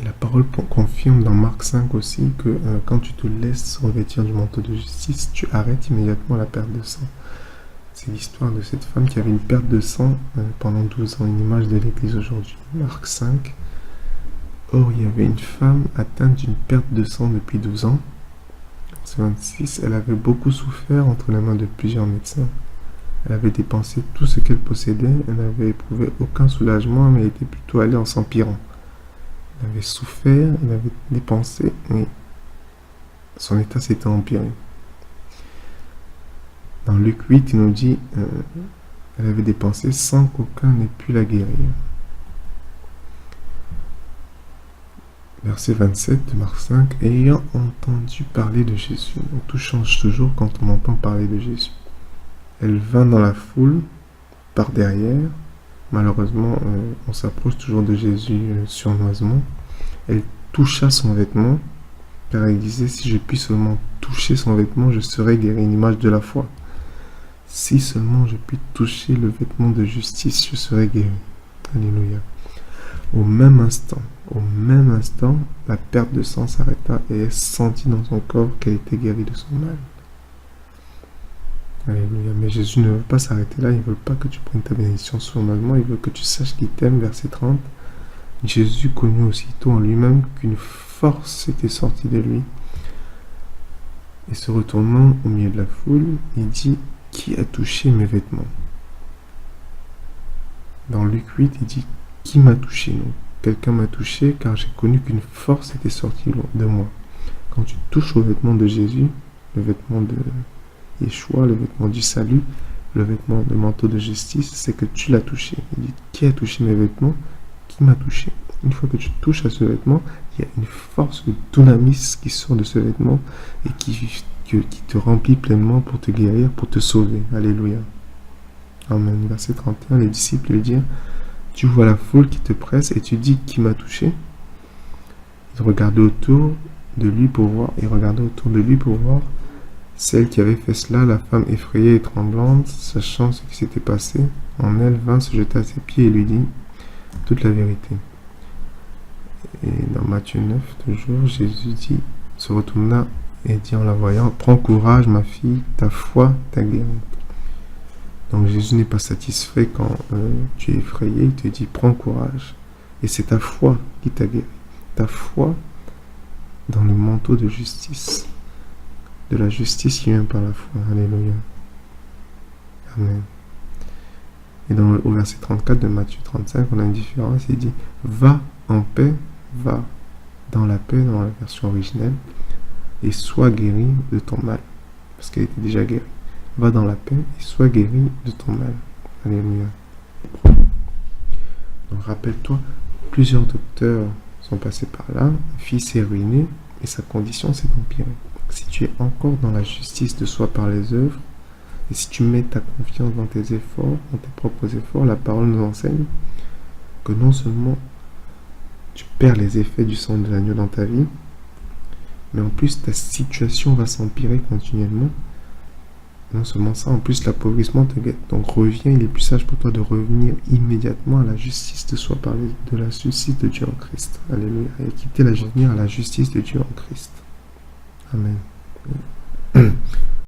Et la parole confirme dans Marc 5 aussi que quand tu te laisses revêtir du manteau de justice, tu arrêtes immédiatement la perte de sang. C'est l'histoire de cette femme qui avait une perte de sang pendant 12 ans, une image de l'Église aujourd'hui. Marc 5. Or, il y avait une femme atteinte d'une perte de sang depuis 12 ans. Verset 26, elle avait beaucoup souffert entre les mains de plusieurs médecins. Elle avait dépensé tout ce qu'elle possédait, elle n'avait éprouvé aucun soulagement, mais était plutôt allée en s'empirant. Elle avait souffert, elle avait dépensé, mais son état s'était empiré. Dans Luc 8, il nous dit elle avait dépensé sans qu'aucun n'ait pu la guérir. Verset 27 de Marc 5, ayant entendu parler de Jésus. Donc tout change toujours quand on entend parler de Jésus. Elle vint dans la foule, par derrière. Malheureusement, on s'approche toujours de Jésus sournoisement. Elle toucha son vêtement, car elle disait, si je puis seulement toucher son vêtement, je serai guéri. Une image de la foi. Si seulement je puis toucher le vêtement de justice, je serai guéri. Alléluia. Au même instant, la perte de sang s'arrêta et elle sentit dans son corps qu'elle était guérie de son mal. Alléluia. Mais Jésus ne veut pas s'arrêter là, il ne veut pas que tu prennes ta bénédiction sournoisement, il veut que tu saches qu'il t'aime, verset 30. Jésus connut aussitôt en lui-même qu'une force était sortie de lui. Et se retournant au milieu de la foule, il dit, qui a touché mes vêtements? Dans Luc 8, il dit, qui m'a touché? Donc, quelqu'un m'a touché car j'ai connu qu'une force était sortie de moi. Quand tu touches au vêtement de Jésus, le vêtement de Yeshua, le vêtement du salut, le vêtement de manteau de justice, c'est que tu l'as touché. Il dit, qui a touché mes vêtements? Qui m'a touché? Une fois que tu touches à ce vêtement, il y a une force de dunamis qui sort de ce vêtement et qui te remplit pleinement pour te guérir, pour te sauver. Alléluia. Amen. Verset 31, les disciples lui dirent, tu vois la foule qui te presse et tu dis, qui m'a touché? Il regardait autour de lui pour voir celle qui avait fait cela, la femme effrayée et tremblante, sachant ce qui s'était passé. En elle vint se jeter à ses pieds et lui dit toute la vérité. Et dans Matthieu 9, toujours, Jésus se retourna et dit en la voyant, prends courage ma fille, ta foi t'a guérie. Donc Jésus n'est pas satisfait quand tu es effrayé, il te dit prends courage. Et c'est ta foi qui t'a guéri. Ta foi dans le manteau de justice. De la justice qui vient par la foi. Alléluia. Amen. Et au verset 34 de Matthieu 35, on a une différence. Il dit va en paix, va dans la paix dans la version originelle et sois guéri de ton mal. Parce qu'elle était déjà guérie. Va dans la paix et sois guéri de ton mal. Alléluia. Donc rappelle-toi, plusieurs docteurs sont passés par là, le fils est ruiné et sa condition s'est empirée. Si tu es encore dans la justice de soi par les œuvres, et si tu mets ta confiance dans tes efforts, dans tes propres efforts, la parole nous enseigne que non seulement tu perds les effets du sang de l'agneau dans ta vie, mais en plus ta situation va s'empirer continuellement. Non seulement ça, en plus l'appauvrissement te guette. Donc reviens, il est plus sage pour toi de revenir immédiatement à la justice de soi par de la justice de Dieu en Christ. Alléluia. Et quitter la justice, à la justice de Dieu en Christ. Amen.